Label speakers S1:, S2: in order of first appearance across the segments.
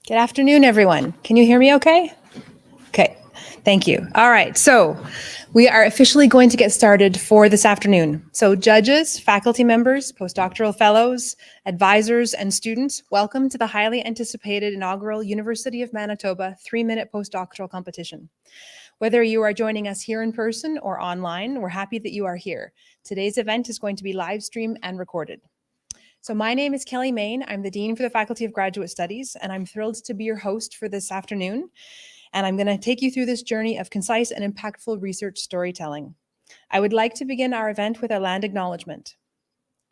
S1: Good afternoon, everyone. Can you hear me okay? Okay, thank you. All right, so we are officially going to get started for this afternoon. So judges, faculty members, postdoctoral fellows, advisors, and students, welcome to the highly anticipated inaugural University of Manitoba 3-minute postdoctoral competition. Whether you are joining us here in person or online, we're happy that you are here. Today's event is going to be live streamed and recorded. So my name is Kelly Main. I'm the Dean for the Faculty of Graduate Studies, and I'm thrilled to be your host for this afternoon. And I'm going to take you through this journey of concise and impactful research storytelling. I would like to begin our event with a land acknowledgement.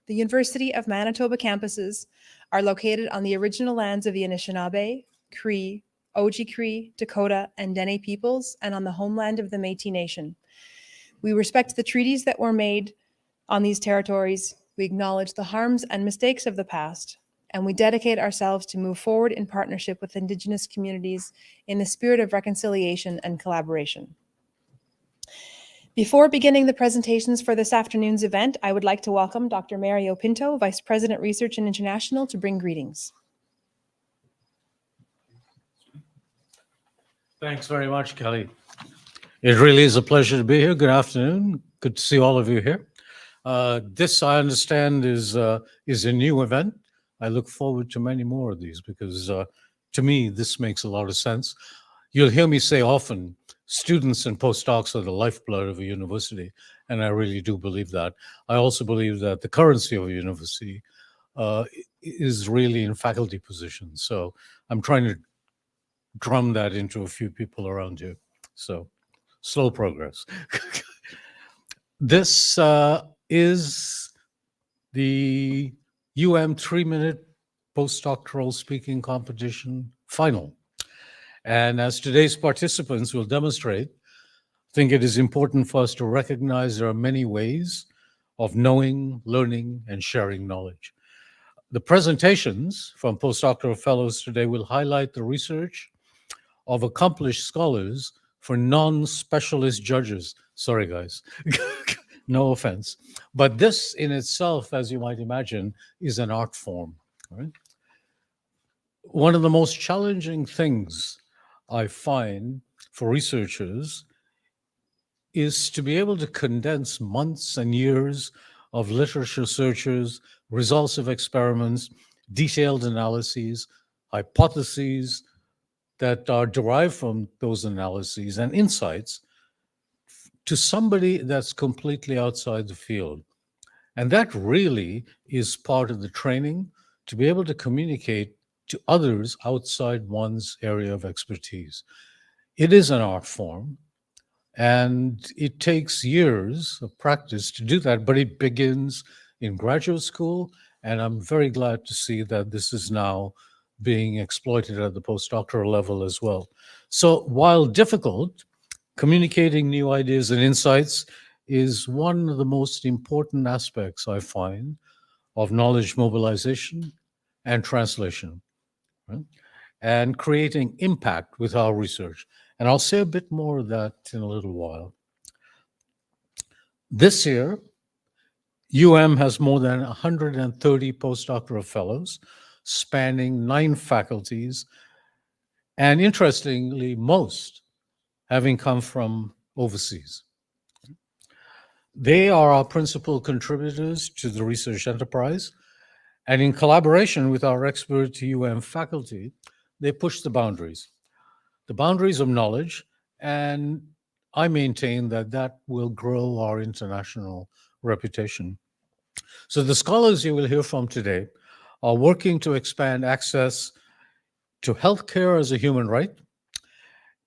S1: The University of Manitoba campuses are located on the original lands of the Anishinaabe, Cree, Oji-Cree, Dakota, and Dene peoples, and on the homeland of the Métis Nation. We respect the treaties that were made on these territories. We acknowledge the harms and mistakes of the past, and we dedicate ourselves to move forward in partnership with Indigenous communities in the spirit of reconciliation and collaboration. Before beginning the presentations for this afternoon's event, I would like to welcome Dr. Mario Pinto, Vice President, Research and International, to bring greetings.
S2: Thanks very much, Kelly. It really is a pleasure to be here. Good afternoon. Good to see all of you here. This, I understand, is a new event. I look forward to many more of these because, to me, this makes a lot of sense. You'll hear me say often, students and postdocs are the lifeblood of a university, and I really do believe that. I also believe that the currency of a university is really in faculty positions. So I'm trying to drum that into a few people around you. So slow progress. This is the 3-minute postdoctoral speaking competition final. And as today's participants will demonstrate, I think it is important for us to recognize there are many ways of knowing, learning, and sharing knowledge. The presentations from postdoctoral fellows today will highlight the research of accomplished scholars for non-specialist judges. Sorry, guys. No offense. But this in itself, as you might imagine, is an art form. Right? One of the most challenging things I find for researchers is to be able to condense months and years of literature searches, results of experiments, detailed analyses, hypotheses that are derived from those analyses and insights to somebody that's completely outside the field. And that really is part of the training, to be able to communicate to others outside one's area of expertise. It is an art form, and it takes years of practice to do that, but it begins in graduate school, and I'm very glad to see that this is now being exploited at the postdoctoral level as well. So while difficult, communicating new ideas and insights is one of the most important aspects, I find, of knowledge mobilization and translation, right? And creating impact with our research. And I'll say a bit more of that in a little while. This year, has more than 130 postdoctoral fellows spanning 9 faculties, and interestingly, most having come from overseas. They are our principal contributors to the research enterprise, and in collaboration with our expert faculty, they push the boundaries of knowledge, and I maintain that that will grow our international reputation. So the scholars you will hear from today are working to expand access to healthcare as a human right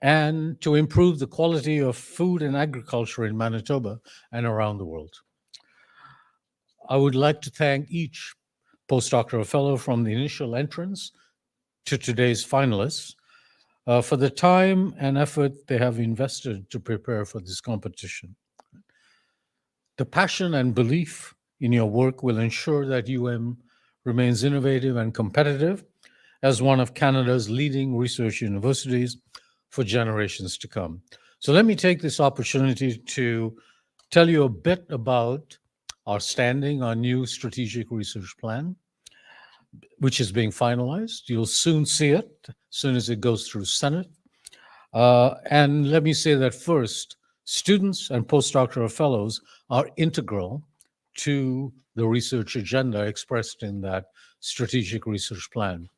S2: and to improve the quality of food and agriculture in Manitoba and around the world. I would like to thank each postdoctoral fellow from the initial entrance to today's finalists for the time and effort they have invested to prepare for this competition. The passion and belief in your work will ensure that remains innovative and competitive as one of Canada's leading research universities for generations to come. So let me take this opportunity to tell you a bit about our new strategic research plan. which is being finalized. You'll soon see it as soon as it goes through Senate. And let me say that first, students and postdoctoral fellows are integral to the research agenda expressed in that strategic research plan.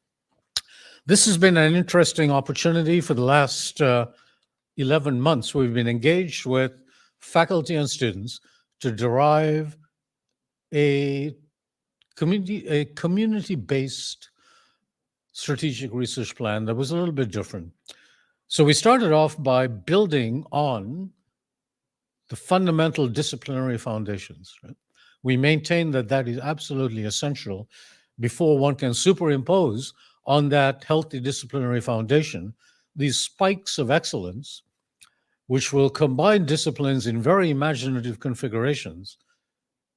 S2: This has been an interesting opportunity for the last 11 months. We've been engaged with faculty and students to derive a community-based strategic research plan that was a little bit different. So we started off by building on the fundamental disciplinary foundations. Right? We maintain that that is absolutely essential before one can superimpose on that healthy disciplinary foundation these spikes of excellence, which will combine disciplines in very imaginative configurations,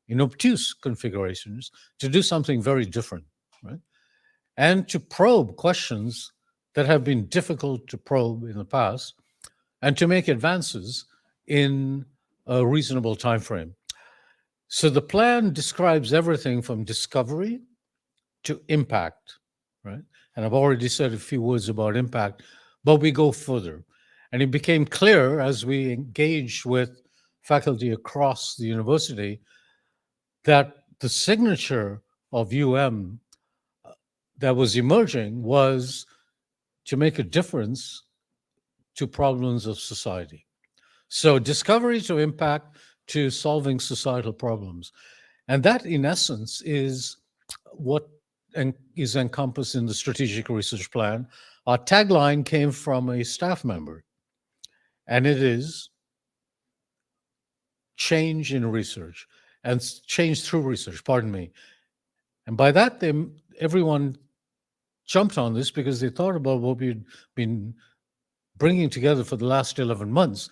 S2: in obtuse configurations, to do something very different, right? And to probe questions that have been difficult to probe in the past, and to make advances in a reasonable time frame. So the plan describes everything from discovery to impact, right? And I've already said a few words about impact, but we go further. And it became clear as we engaged with faculty across the university that the signature of that was emerging was to make a difference to problems of society. So discovery to impact to solving societal problems. And that, in essence, is what is encompassed in the strategic research plan. Our tagline came from a staff member, and it is change in research and change through research, pardon me. And by that, everyone jumped on this because they thought about what we'd been bringing together for the last 11 months,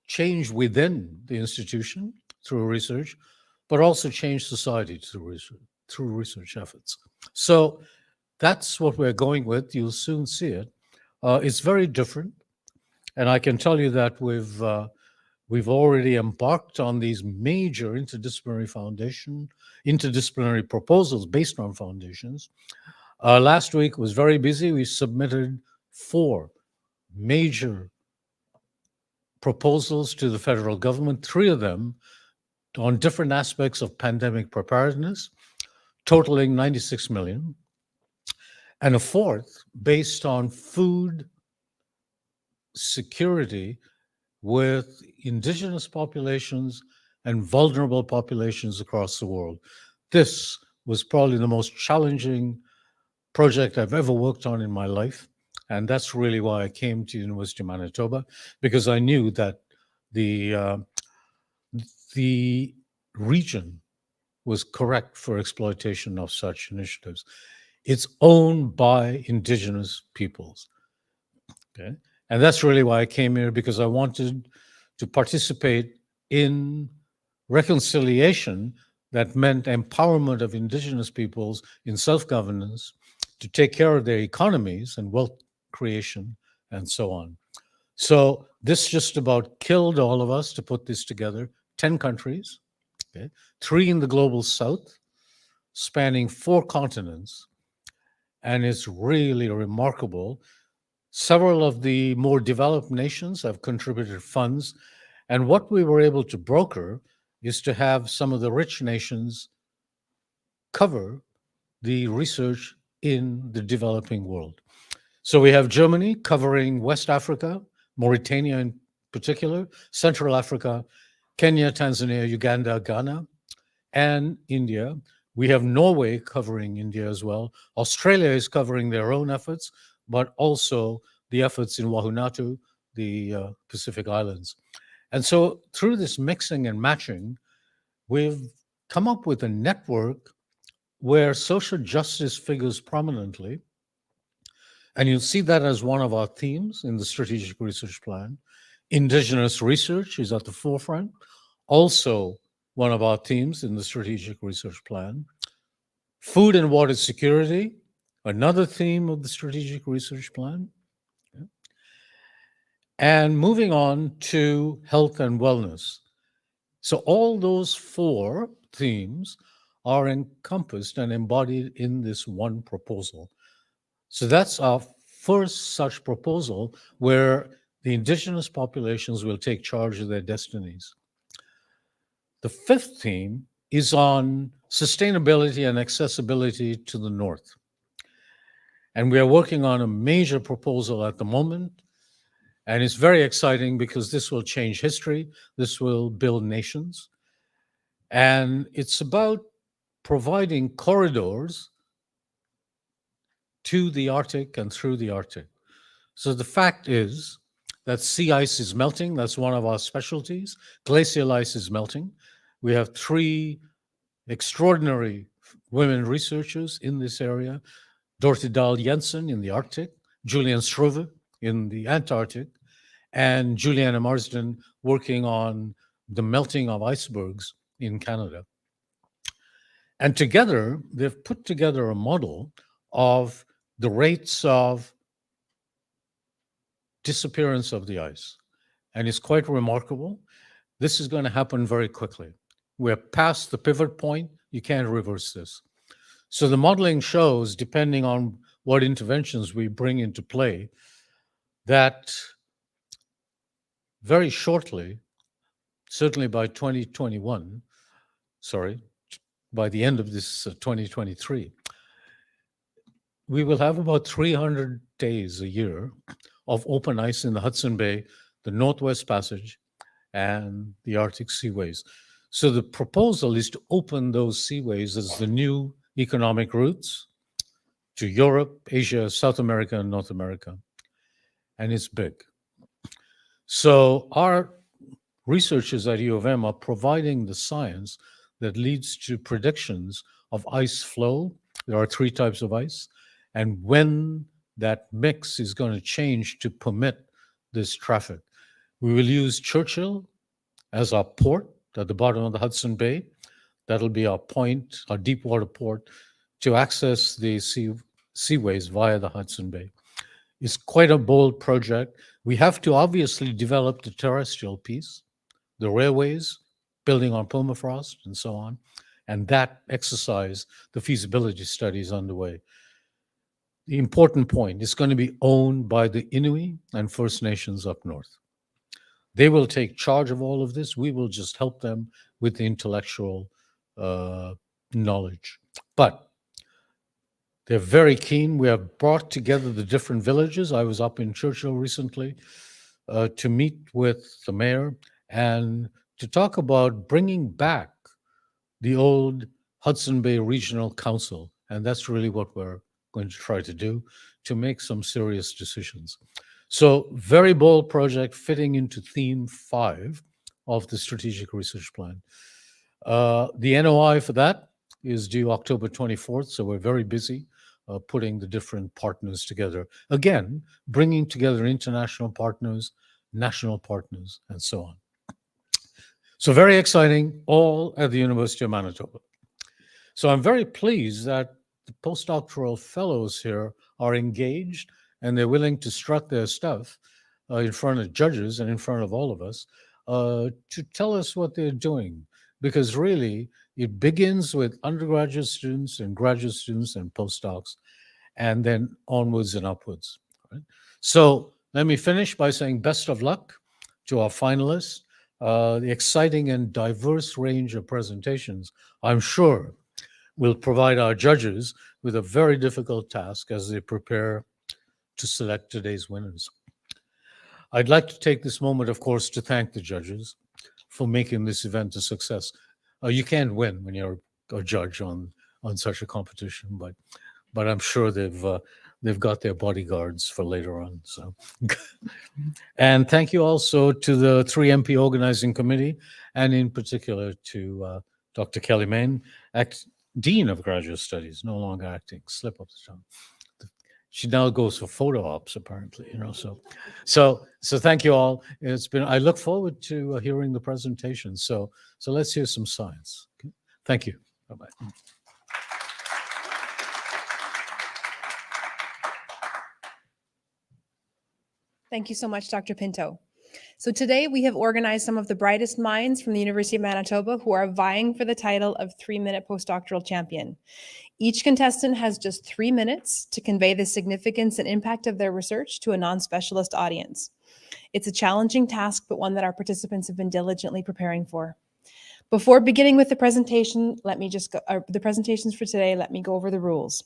S2: change within the institution through research, but also change society through research efforts. So that's what we're going with. You'll soon see it. It's very different. And I can tell you that we've already embarked on these major interdisciplinary proposals based on foundations. Last week was very busy. We submitted 4 major proposals to the federal government, 3 of them on different aspects of pandemic preparedness, totaling 96 million, and a 4th based on food security with indigenous populations and vulnerable populations across the world. This was probably the most challenging project I've ever worked on in my life. And that's really why I came to University of Manitoba, because I knew that the region was correct for exploitation of such initiatives. It's owned by indigenous peoples. Okay. And that's really why I came here, because I wanted to participate in reconciliation that meant empowerment of indigenous peoples in self-governance to take care of their economies and wealth creation and so on. So this just about killed all of us to put this together. 10 countries, okay, 3 in the global south, spanning 4 continents. And it's really remarkable. Several of the more developed nations have contributed funds. And what we were able to broker is to have some of the rich nations cover the research in the developing world. So we have Germany covering West Africa, Mauritania in particular, Central Africa, Kenya, Tanzania, Uganda, Ghana, and India. We have Norway covering India as well. Australia is covering their own efforts, but also the efforts in Vanuatu, the Pacific Islands. And so through this mixing and matching, we've come up with a network where social justice figures prominently. And you'll see that as one of our themes in the strategic research plan. Indigenous research is at the forefront. Also one of our themes in the strategic research plan. Food and water security, another theme of the strategic research plan. And moving on to health and wellness. So all those 4 themes are encompassed and embodied in this one proposal. So that's our first such proposal where the indigenous populations will take charge of their destinies. The fifth theme is on sustainability and accessibility to the north. And we are working on a major proposal at the moment. And it's very exciting because this will change history. This will build nations. And it's about providing corridors to the Arctic and through the Arctic. So the fact is that sea ice is melting. That's one of our specialties. Glacial ice is melting. We have 3 extraordinary women researchers in this area, Dorothy Dahl Jensen in the Arctic, Julian Struve in the Antarctic, and Juliana Marsden working on the melting of icebergs in Canada. And together, they've put together a model of the rates of disappearance of the ice. And it's quite remarkable. This is going to happen very quickly. We're past the pivot point. You can't reverse this. So the modeling shows, depending on what interventions we bring into play, that very shortly, certainly by 2021, by the end of this 2023, we will have about 300 days a year of open ice in the Hudson Bay, the Northwest Passage, and the Arctic seaways. So the proposal is to open those seaways as the new economic routes to Europe, Asia, South America, and North America. And it's big. So our researchers at U of M are providing the science that leads to predictions of ice flow. There are 3 types of ice. And when that mix is going to change to permit this traffic. We will use Churchill as our port at the bottom of the Hudson Bay. That'll be our point, our deep water port, to access the seaways via the Hudson Bay. It's quite a bold project. We have to obviously develop the terrestrial piece, the railways, building on permafrost, and so on. And that exercise, the feasibility study is underway. The important point is going to be owned by the Inuit and First Nations up north. They will take charge of all of this. We will just help them with the intellectual knowledge. But they're very keen. We have brought together the different villages. I was up in Churchill recently to meet with the mayor and to talk about bringing back the old Hudson Bay Regional Council. And that's really what we're going to try to do, to make some serious decisions. So very bold project fitting into theme 5 of the strategic research plan. The NOI for that is due October 24th. So we're very busy putting the different partners together. Again, bringing together international partners, national partners, and so on. So very exciting, all at the University of Manitoba. So I'm very pleased that the postdoctoral fellows here are engaged and they're willing to strut their stuff in front of judges and in front of all of us to tell us what they're doing. Because really, it begins with undergraduate students and graduate students and postdocs, and then onwards and upwards. Right? So let me finish by saying best of luck to our finalists. The exciting and diverse range of presentations, I'm sure, will provide our judges with a very difficult task as they prepare to select today's winners. I'd like to take this moment, of course, to thank the judges for making this event a success. You can't win when you're a judge on such a competition, but I'm sure they've got their bodyguards for later on. So, and thank you also to the 3MP Organizing Committee, and in particular to Dr. Kelly Main, Dean of Graduate Studies, no longer acting, slip of the tongue. She now goes for photo ops, apparently, So thank you all. I look forward to hearing the presentation. So let's hear some science. Okay? Thank you. Bye-bye.
S1: Thank you so much, Dr. Pinto. So today we have organized some of the brightest minds from the University of Manitoba who are vying for the title of 3-minute postdoctoral champion. Each contestant has just 3 minutes to convey the significance and impact of their research to a non-specialist audience. It's a challenging task, but one that our participants have been diligently preparing for. Before beginning with the presentation, the presentations for today, let me go over the rules.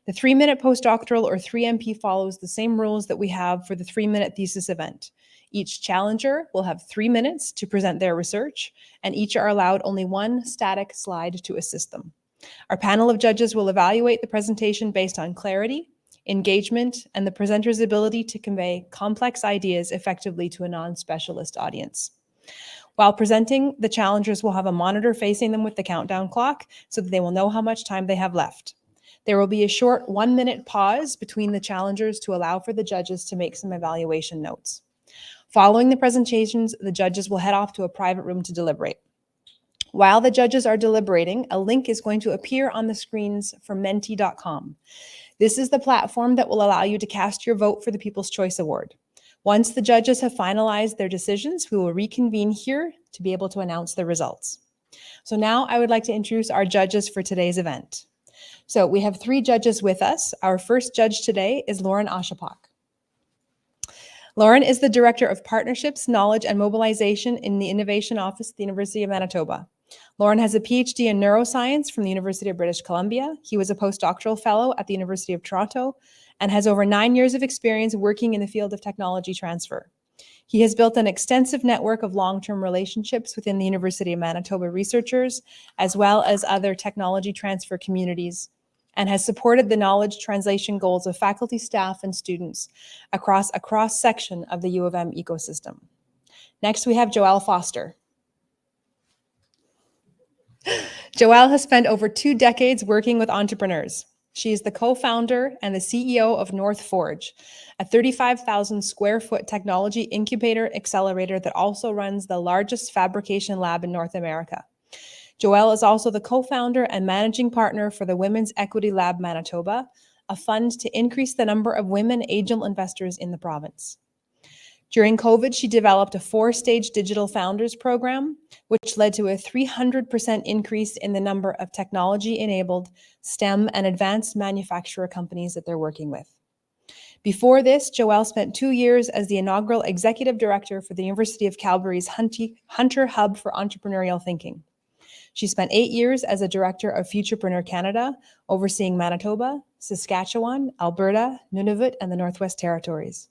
S1: The 3-minute postdoctoral or 3MP follows the same rules that we have for the 3-minute thesis event. Each challenger will have 3 minutes to present their research, and each are allowed only one static slide to assist them. Our panel of judges will evaluate the presentation based on clarity, engagement, and the presenter's ability to convey complex ideas effectively to a non-specialist audience. While presenting, the challengers will have a monitor facing them with the countdown clock so that they will know how much time they have left. There will be a short 1-minute pause between the challengers to allow for the judges to make some evaluation notes. Following the presentations, the judges will head off to a private room to deliberate. While the judges are deliberating, a link is going to appear on the screens for menti.com. This is the platform that will allow you to cast your vote for the People's Choice Award. Once the judges have finalized their decisions, we will reconvene here to be able to announce the results. So now I would like to introduce our judges for today's event. So we have 3 judges with us. Our first judge today is Loren Oschipok. Loren is the Director of Partnerships, Knowledge, and Mobilization in the Innovation Office at the University of Manitoba. Loren has a PhD in neuroscience from the University of British Columbia. He was a postdoctoral fellow at the University of Toronto and has over 9 years of experience working in the field of technology transfer. He has built an extensive network of long-term relationships within the University of Manitoba researchers, as well as other technology transfer communities, and has supported the knowledge translation goals of faculty, staff, and students across a cross-section of the U of M ecosystem. Next, we have Joelle Foster. Joelle has spent over 2 decades working with entrepreneurs. She is the co-founder and the CEO of North Forge, a 35,000 square foot technology incubator accelerator that also runs the largest fabrication lab in North America. Joelle is also the co-founder and managing partner for the Women's Equity Lab Manitoba, a fund to increase the number of women angel investors in the province. During COVID, she developed a 4-stage digital founders program, which led to a 300% increase in the number of technology-enabled STEM and advanced manufacturer companies that they're working with. Before this, Joelle spent 2 years as the inaugural executive director for the University of Calgary's Hunter Hub for Entrepreneurial Thinking. She spent 8 years as a director of Futurepreneur Canada, overseeing Manitoba, Saskatchewan, Alberta, Nunavut, and the Northwest Territories.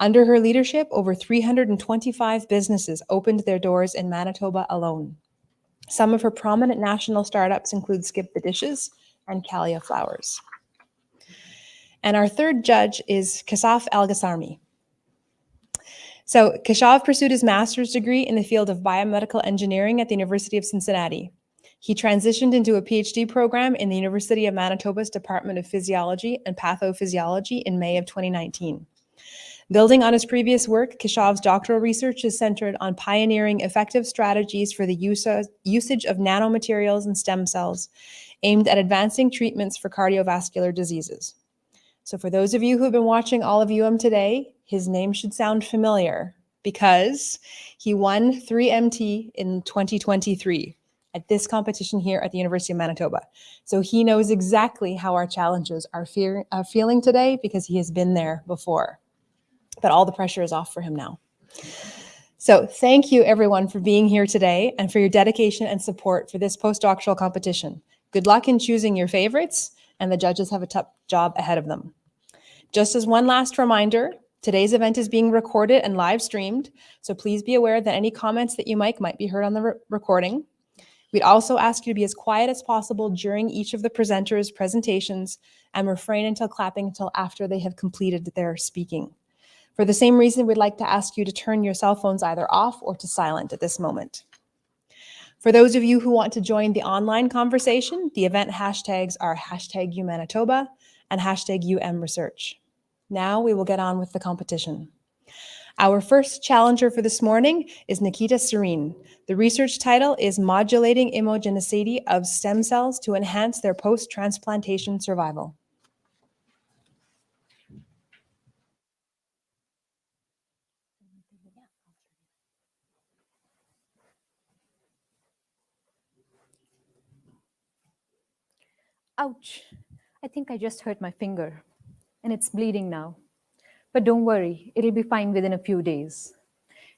S1: Under her leadership, over 325 businesses opened their doors in Manitoba alone. Some of her prominent national startups include Skip the Dishes and Calia Flowers. And our third judge is Kasaf El-Gassarmi. So Kashav pursued his master's degree in the field of biomedical engineering at the University of Cincinnati. He transitioned into a PhD program in the University of Manitoba's Department of Physiology and Pathophysiology in May of 2019. Building on his previous work, Kashav's doctoral research is centered on pioneering effective strategies for the usage of nanomaterials and stem cells aimed at advancing treatments for cardiovascular diseases. So for those of you who have been watching all of UM today, his name should sound familiar because he won 3MT in 2023 at this competition here at the University of Manitoba. So he knows exactly how our challengers are feeling today because he has been there before. But all the pressure is off for him now. So thank you everyone for being here today and for your dedication and support for this postdoctoral competition. Good luck in choosing your favorites, and the judges have a tough job ahead of them. Just as one last reminder, today's event is being recorded and live streamed, so please be aware that any comments that you make might be heard on the recording. We'd also ask you to be as quiet as possible during each of the presenters' presentations and refrain until clapping until after they have completed their speaking. For the same reason, we'd like to ask you to turn your cell phones either off or to silent at this moment. For those of you who want to join the online conversation, the event hashtags are #UManitoba and #UMResearch. Now we will get on with the competition. Our first challenger for this morning is Niketa Sareen. The research title is Modulating Immunogenicity of Stem Cells to Enhance Their Post-Transplantation Survival.
S3: Ouch. I think I just hurt my finger. And it's bleeding now. But don't worry, it'll be fine within a few days.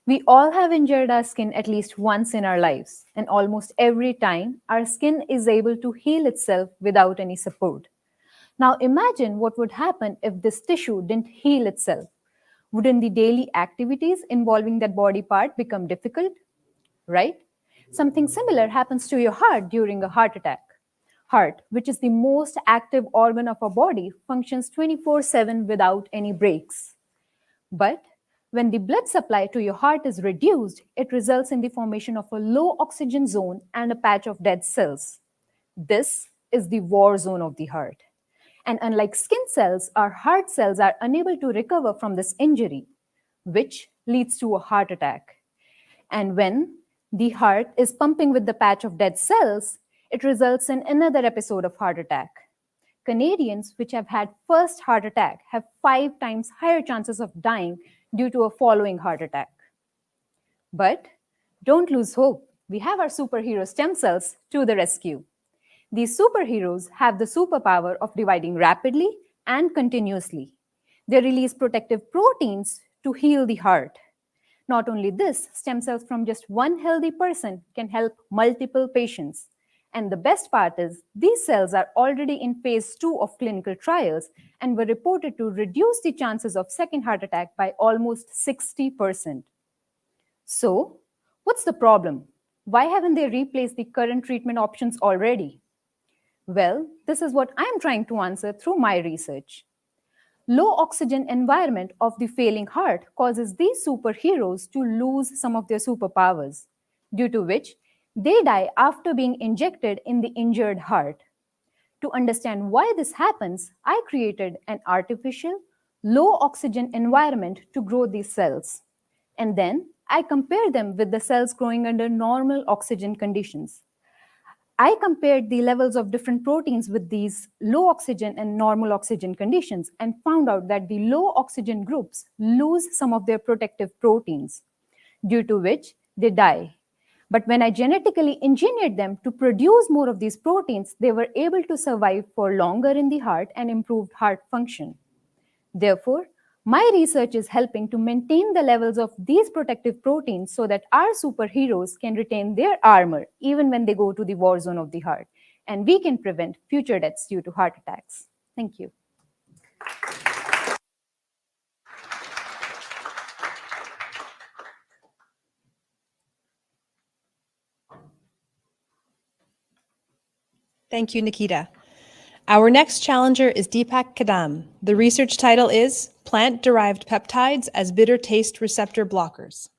S3: We all have injured our skin at least once in our lives, and almost every time, our skin is able to heal itself without any support. Now imagine what would happen if this tissue didn't heal itself. Wouldn't the daily activities involving that body part become difficult? Right? Something similar happens to your heart during a heart attack. Heart, which is the most active organ of our body, functions 24/7 without any breaks. But when the blood supply to your heart is reduced, it results in the formation of a low oxygen zone and a patch of dead cells. This is the war zone of the heart. And unlike skin cells, our heart cells are unable to recover from this injury, which leads to a heart attack. And when the heart is pumping with the patch of dead cells, it results in another episode of heart attack. Canadians which have had first heart attack have 5 times higher chances of dying due to a following heart attack. But don't lose hope. We have our superhero stem cells to the rescue. These superheroes have the superpower of dividing rapidly and continuously. They release protective proteins to heal the heart. Not only this, stem cells from just one healthy person can help multiple patients. And the best part is, these cells are already in phase 2 of clinical trials and were reported to reduce the chances of second heart attack by almost 60%. So, what's the problem? Why haven't they replaced the current treatment options already? Well, this is what I'm trying to answer through my research. Low oxygen environment of the failing heart causes these superheroes to lose some of their superpowers, due to which they die after being injected in the injured heart. To understand why this happens, I created an artificial, low oxygen environment to grow these cells. And then I compared them with the cells growing under normal oxygen conditions. I compared the levels of different proteins with these low oxygen and normal oxygen conditions and found out that the low oxygen groups lose some of their protective proteins, due to which they die. But when I genetically engineered them to produce more of these proteins, they were able to survive for longer in the heart and improved heart function. Therefore, my research is helping to maintain the levels of these protective proteins so that our superheroes can retain their armor even when they go to the war zone of the heart, and we can prevent future deaths due to heart attacks. Thank you.
S1: Thank you, Niketa. Our next challenger is Deepak Kadam. The research title is Plant-Derived Peptides as Bitter Taste Receptor Blockers.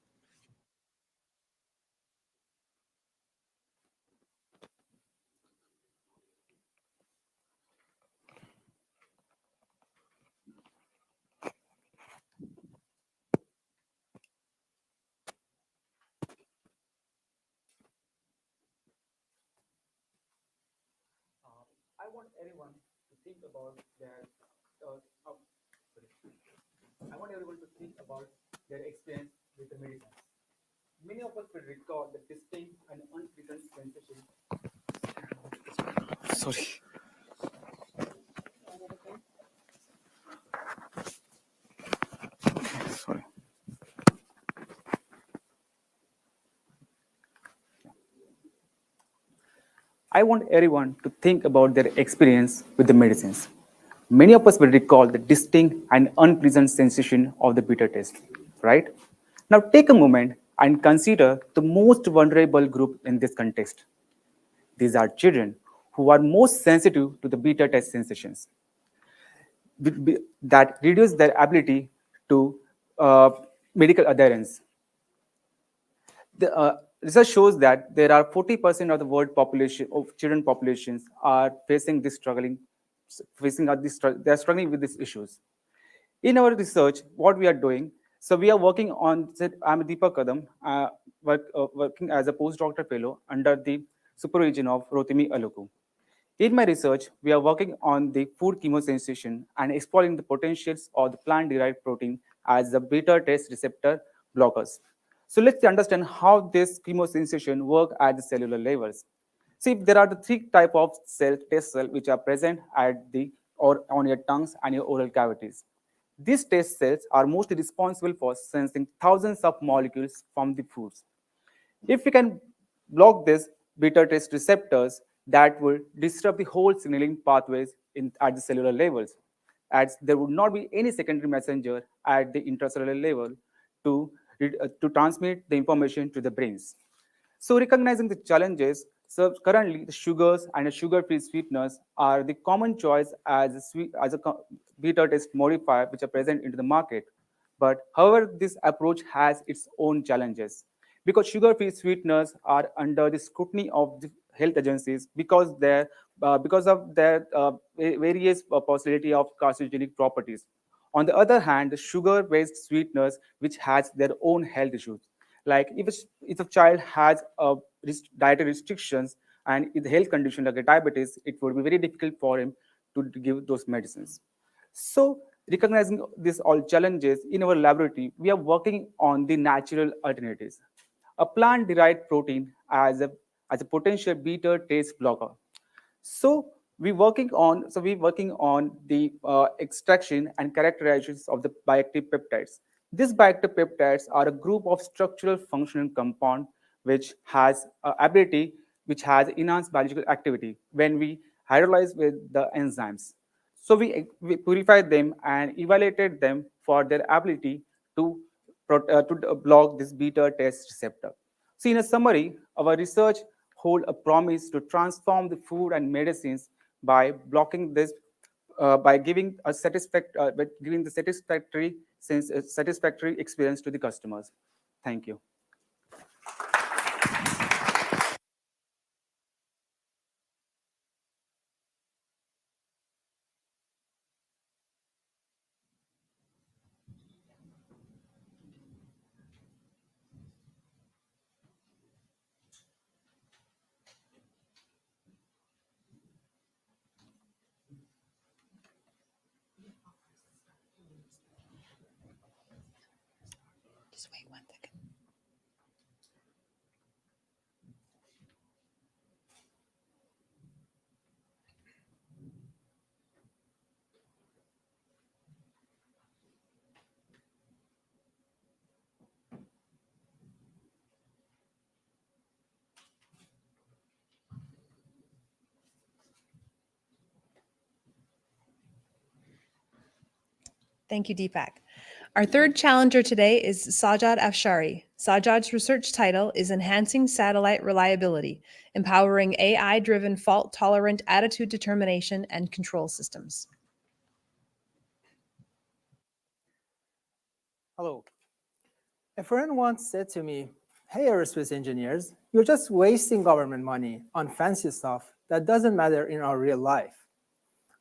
S4: I want everyone to think about their uh, uh, I want everyone to think about their experience with the medicines. Many of us will recall the distinct and unpleasant sensation. Sorry. Sorry. I want everyone to think about their experience with the medicines. Many of us will recall the distinct and unpleasant sensation of the bitter taste, right? Now take a moment and consider the most vulnerable group in this context. These are children who are most sensitive to the bitter taste sensations that reduce their ability to medical adherence. The research shows that there are 40% of the world population of children populations are facing this struggling, they are struggling with these issues. In our research, what we are doing, so we are working on, I'm Deepak Kadam, working as a postdoctoral fellow under the supervision of Rotimi Aluku. In my research, we are working on the food chemosensation and exploring the potentials of the plant-derived protein as the bitter taste receptor blockers. So let's understand how this chemosensation work at the cellular levels. See, there are the three type of test cells which are present at the or on your tongues and your oral cavities. These test cells are mostly responsible for sensing thousands of molecules from the foods. If we can block these beta test receptors, that will disrupt the whole signaling pathways at the cellular levels, as there would not be any secondary messenger at the intracellular level to transmit the information to the brains. So recognizing the challenges, so currently the sugars and the sugar-free sweeteners are the common choice as a beta test modifier which are present into the market. But however, this approach has its own challenges because sugar-free sweeteners are under the scrutiny of the health agencies because of their various possibility of carcinogenic properties. On the other hand, the sugar-based sweeteners, which has their own health issues, like if a child has dietary restrictions and with health condition like a diabetes, it would be very difficult for him to give those medicines. So recognizing these all challenges in our laboratory, we are working on the natural alternatives. A plant-derived protein as a potential beta taste blocker. So we're working on the extraction and characterizations of the bioactive peptides. These bioactive peptides are a group of structural functional compound which has ability, which has enhanced biological activity when we hydrolyze with the enzymes. So we purified them and evaluated them for their ability to, block this beta test receptor. So in a summary, our research hold a promise to transform the food and medicines by blocking this, by giving by giving the satisfactory experience to the customers. Thank you.
S1: Just wait 1 second. Thank you, Deepak. Our third challenger today is Sajad Afshari. Sajad's research title is Enhancing Satellite Reliability, Empowering AI-Driven Fault-Tolerant Attitude Determination and Control Systems.
S5: Hello. A friend once said to me, "Hey, aerospace engineers, you're just wasting government money on fancy stuff that doesn't matter in our real life."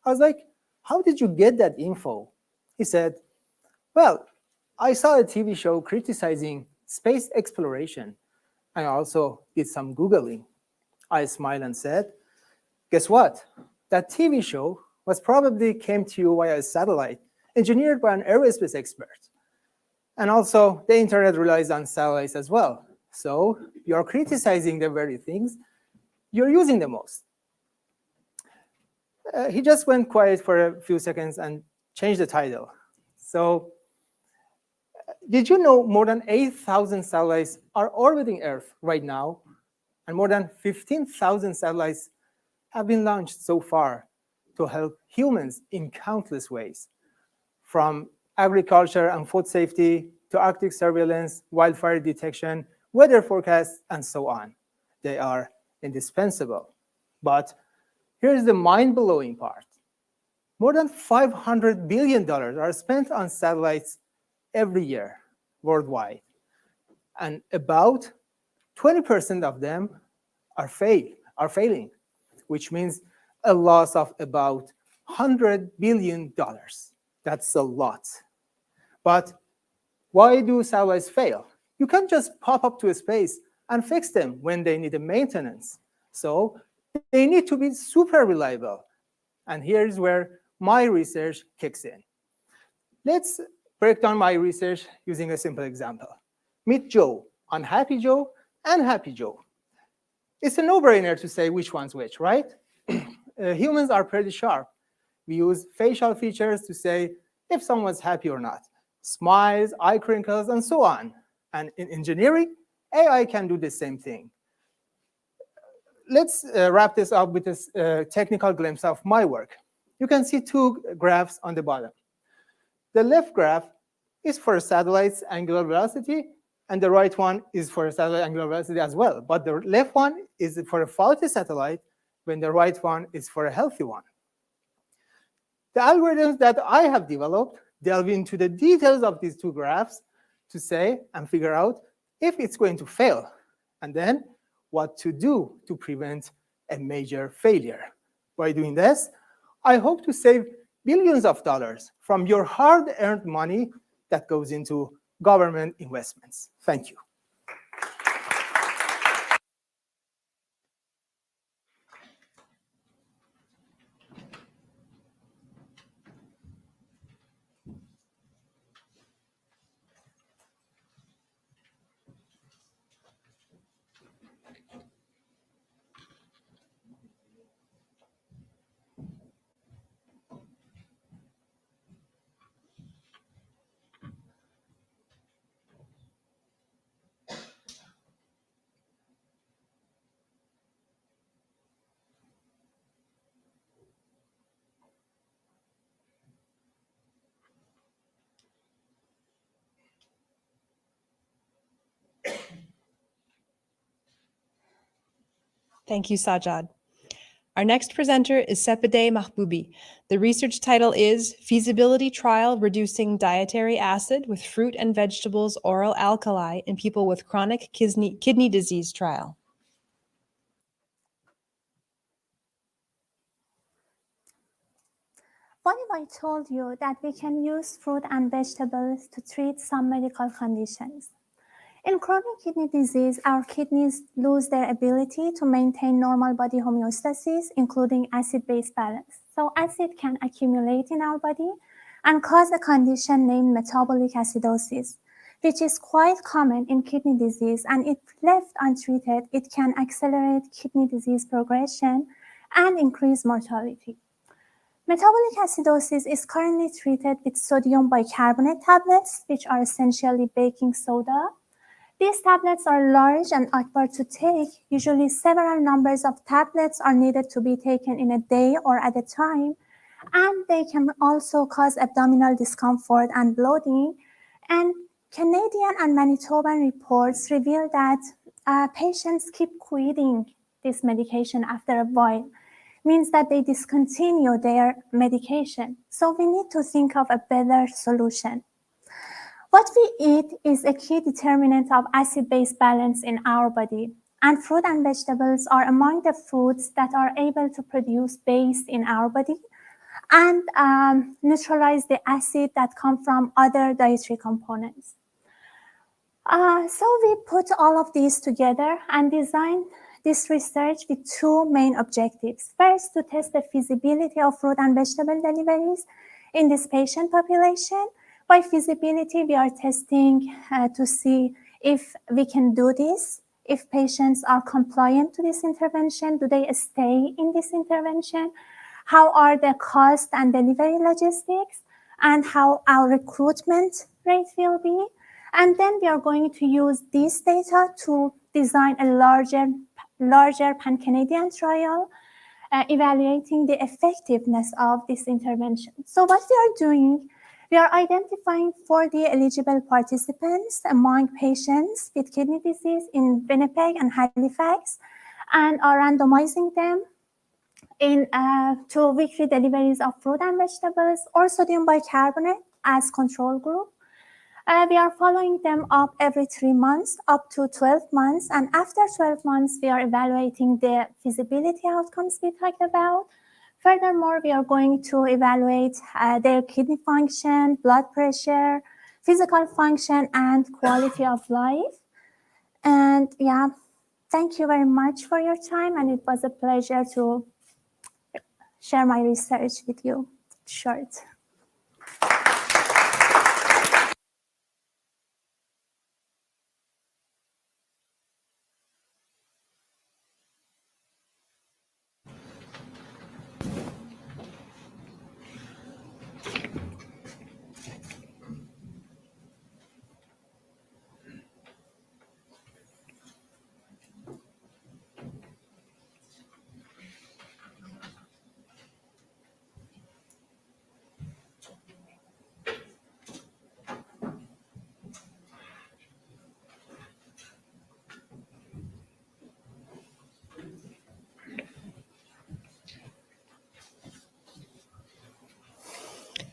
S5: I was like, "How did you get that info?" He said, "Well, I saw a TV show criticizing space exploration. I also did some Googling." I smiled and said, "Guess what? That TV show was probably came to you via a satellite engineered by an aerospace expert. And also, the internet relies on satellites as well. So you're criticizing the very things you're using the most." He just went quiet for a few seconds and changed the title. So did you know more than 8,000 satellites are orbiting Earth right now? And more than 15,000 satellites have been launched so far to help humans in countless ways, from agriculture and food safety to Arctic surveillance, wildfire detection, weather forecasts, and so on. They are indispensable. But here's the mind-blowing part. More than $500 billion are spent on satellites every year worldwide. And about 20% of them are failing, which means a loss of about $100 billion. That's a lot. But why do satellites fail? You can't just pop up to space and fix them when they need a maintenance. So they need to be super reliable. And here's where my research kicks in. Let's break down my research using a simple example. Meet Joe, unhappy Joe, and happy Joe. It's a no-brainer to say which one's which, right? Humans are pretty sharp. We use facial features to say if someone's happy or not. Smiles, eye crinkles, and so on. And in engineering, AI can do the same thing. Let's wrap this up with this technical glimpse of my work. You can see two graphs on the bottom. The left graph is for a satellite's angular velocity, and the right one is for a satellite angular velocity as well. But the left one is for a faulty satellite, when the right one is for a healthy one. The algorithms that I have developed delve into the details of these two graphs to say and figure out if it's going to fail, and then what to do to prevent a major failure. By doing this, I hope to save billions of dollars from your hard-earned money that goes into government investments. Thank you.
S1: Thank you, Sajad. Our next presenter is Sepideh Mahboobi. The research title is Feasibility Trial Reducing Dietary Acid with Fruit and Vegetables Oral Alkali in People with Chronic Kidney Disease Trial.
S6: What if I told you that we can use fruit and vegetables to treat some medical conditions? In chronic kidney disease, our kidneys lose their ability to maintain normal body homeostasis, including acid-base balance. So acid can accumulate in our body and cause a condition named metabolic acidosis, which is quite common in kidney disease, and if left untreated, it can accelerate kidney disease progression and increase mortality. Metabolic acidosis is currently treated with sodium bicarbonate tablets, which are essentially baking soda. These tablets are large and awkward to take. Usually several numbers of tablets are needed to be taken in a day or at a time, and they can also cause abdominal discomfort and bloating. And Canadian and Manitoban reports reveal that patients keep quitting this medication after a while. Means that they discontinue their medication. So we need to think of a better solution. What we eat is a key determinant of acid-base balance in our body, and fruit and vegetables are among the foods that are able to produce base in our body and neutralize the acid that come from other dietary components. So we put all of these together and designed this research with two main objectives. First, to test the feasibility of fruit and vegetable deliveries in this patient population. By feasibility, we are testing to see if we can do this, if patients are compliant to this intervention, do they stay in this intervention, how are the cost and delivery logistics, and how our recruitment rate will be. And then we are going to use this data to design a larger pan-Canadian trial evaluating the effectiveness of this intervention. So what we are doing, we are identifying 40 eligible participants among patients with kidney disease in Winnipeg and Halifax, and are randomizing them in to weekly deliveries of fruit and vegetables or sodium bicarbonate as control group. We are following them up every 3 months, up to 12 months. And after 12 months, we are evaluating the feasibility outcomes we talked about. Furthermore, we are going to evaluate their kidney function, blood pressure, physical function, and quality of life. And yeah, thank you very much for your time. And it was a pleasure to share my research with you. Short.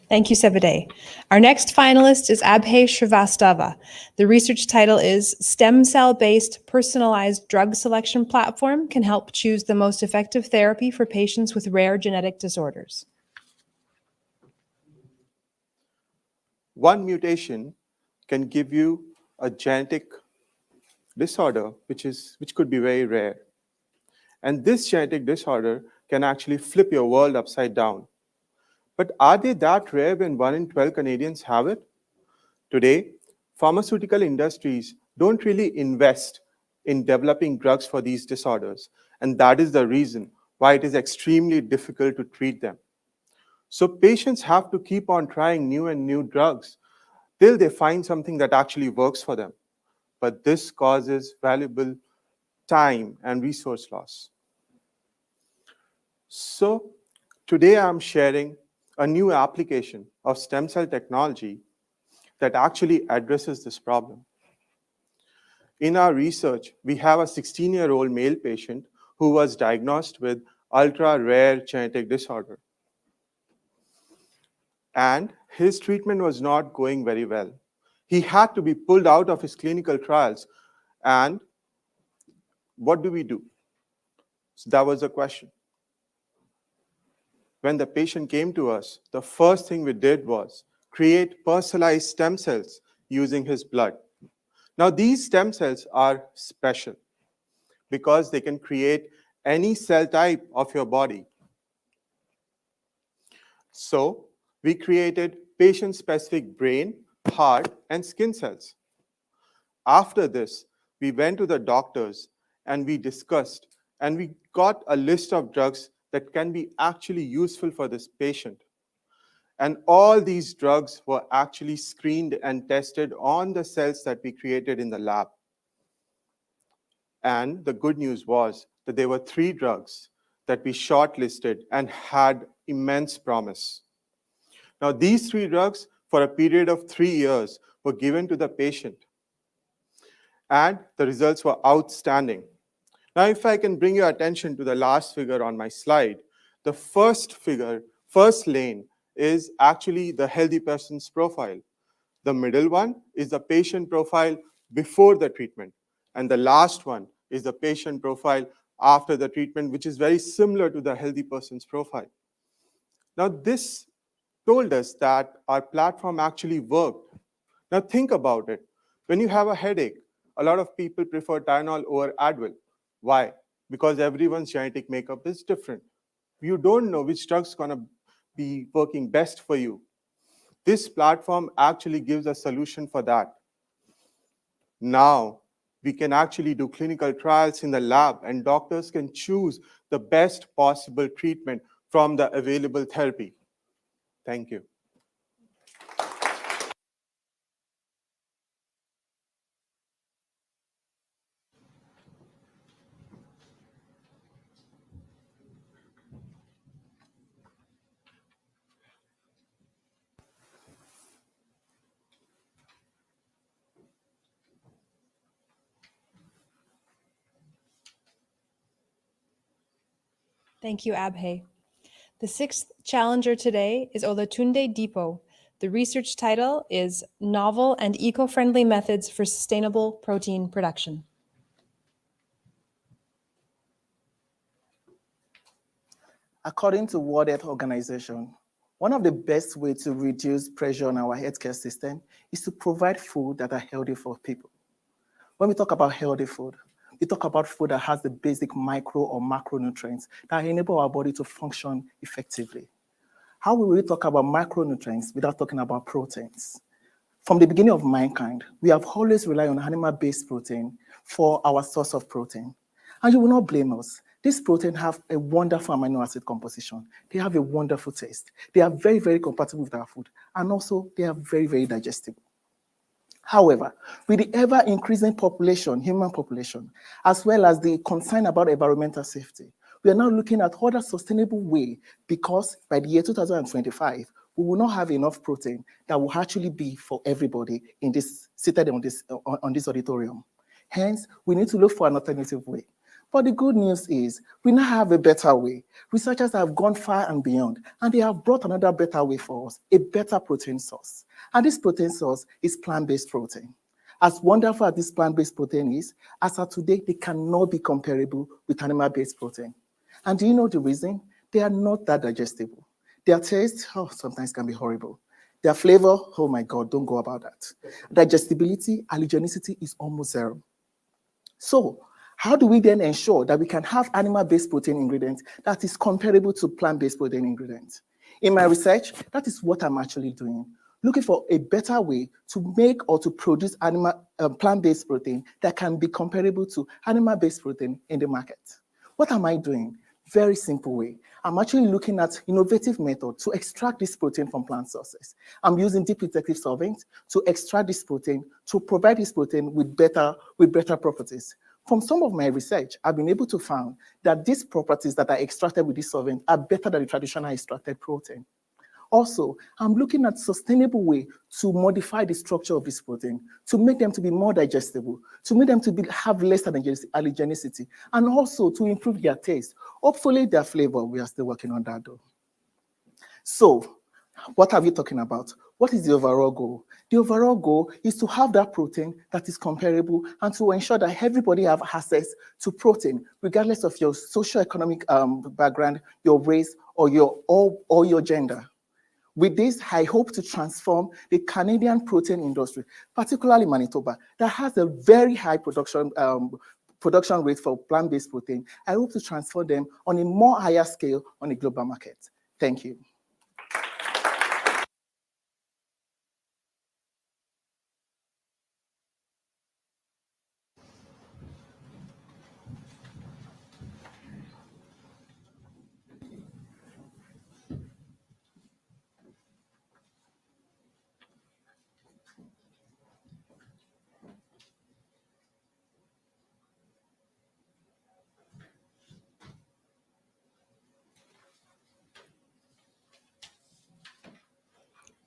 S1: Thank you, Sepideh. Our next finalist is Abhay Srivastava. The research title is Stem Cell-Based Personalized Drug Selection Platform Can Help Choose the Most Effective Therapy for Patients with Rare Genetic Disorders.
S7: One mutation can give you a genetic disorder, which could be very rare. And this genetic disorder can actually flip your world upside down. But are they that rare when 1 in 12 Canadians have it? Today, pharmaceutical industries don't really invest in developing drugs for these disorders. And that is the reason why it is extremely difficult to treat them. So patients have to keep on trying new and new drugs till they find something that actually works for them. But this causes valuable time and resource loss. So today I'm sharing a new application of stem cell technology that actually addresses this problem. In our research, we have a 16-year-old male patient who was diagnosed with ultra-rare genetic disorder. And his treatment was not going very well. He had to be pulled out of his clinical trials. And what do we do? So that was the question. When the patient came to us, the first thing we did was create personalized stem cells using his blood. Now, these stem cells are special because they can create any cell type of your body. So we created patient-specific brain, heart, and skin cells. After this, we went to the doctors and we discussed, and we got a list of drugs that can be actually useful for this patient. And all these drugs were actually screened and tested on the cells that we created in the lab. And the good news was that there were 3 drugs that we shortlisted and had immense promise. Now, these 3 drugs, for a period of 3 years, were given to the patient. And the results were outstanding. Now, if I can bring your attention to the last figure on my slide, the first lane is actually the healthy person's profile. The middle one is the patient profile before the treatment. And the last one is the patient profile after the treatment, which is very similar to the healthy person's profile. Now, this told us that our platform actually worked. Now, think about it. When you have a headache, a lot of people prefer Tylenol over Advil. Why? Because everyone's genetic makeup is different. You don't know which drug's going to be working best for you. This platform actually gives a solution for that. Now, we can actually do clinical trials in the lab, and doctors can choose the best possible treatment from the available therapy. Thank you.
S1: Thank you, Abhay. The 6th challenger today is Olatunde Dipo. The research title is Novel and Eco-Friendly Methods for Sustainable Protein Production.
S8: According to World Health Organization, one of the best ways to reduce pressure on our healthcare system is to provide food that are healthy for people. When we talk about healthy food, we talk about food that has the basic micro or macronutrients that enable our body to function effectively. How will we talk about macronutrients without talking about proteins? From the beginning of mankind, we have always relied on animal-based protein for our source of protein. And you will not blame us. These proteins have a wonderful amino acid composition. They have a wonderful taste. They are very, very compatible with our food. And also, they are very, very digestible. However, with the ever-increasing population, human population, as well as the concern about environmental safety, we are now looking at other sustainable way, because by the year 2025, we will not have enough protein that will actually be for everybody seated on this auditorium. Hence, we need to look for an alternative way. But the good news is we now have a better way. Researchers have gone far and beyond, and they have brought another better way for us, a better protein source. And this protein source is plant-based protein. As wonderful as this plant-based protein is, as of today, they cannot be comparable with animal-based protein. And do you know the reason? They are not that digestible. Their taste, sometimes can be horrible. Their flavor, oh my God, don't go about that. Digestibility, allergenicity is almost zero. So how do we then ensure that we can have animal-based protein ingredients that is comparable to plant-based protein ingredients? In my research, that is what I'm actually doing, looking for a better way to make or to produce plant-based protein that can be comparable to animal-based protein in the market. What am I doing? Very simple way. I'm actually looking at innovative methods to extract this protein from plant sources. I'm using deep detective solvents to extract this protein, to provide this protein with better properties. From some of my research, I've been able to find that these properties that are extracted with this solvent are better than the traditional extracted protein. Also, I'm looking at sustainable way to modify the structure of this protein, to make them to be more digestible, to make them to have less allergenicity, and also to improve their taste. Hopefully their flavor, we are still working on that though. So, what are we talking about? What is the overall goal? The overall goal is to have that protein that is comparable and to ensure that everybody have access to protein, regardless of your socioeconomic background, your race, or your gender. With this, I hope to transform the Canadian protein industry, particularly Manitoba, that has a very high production rate for plant-based protein. I hope to transform them on a more higher scale on a global market. Thank you.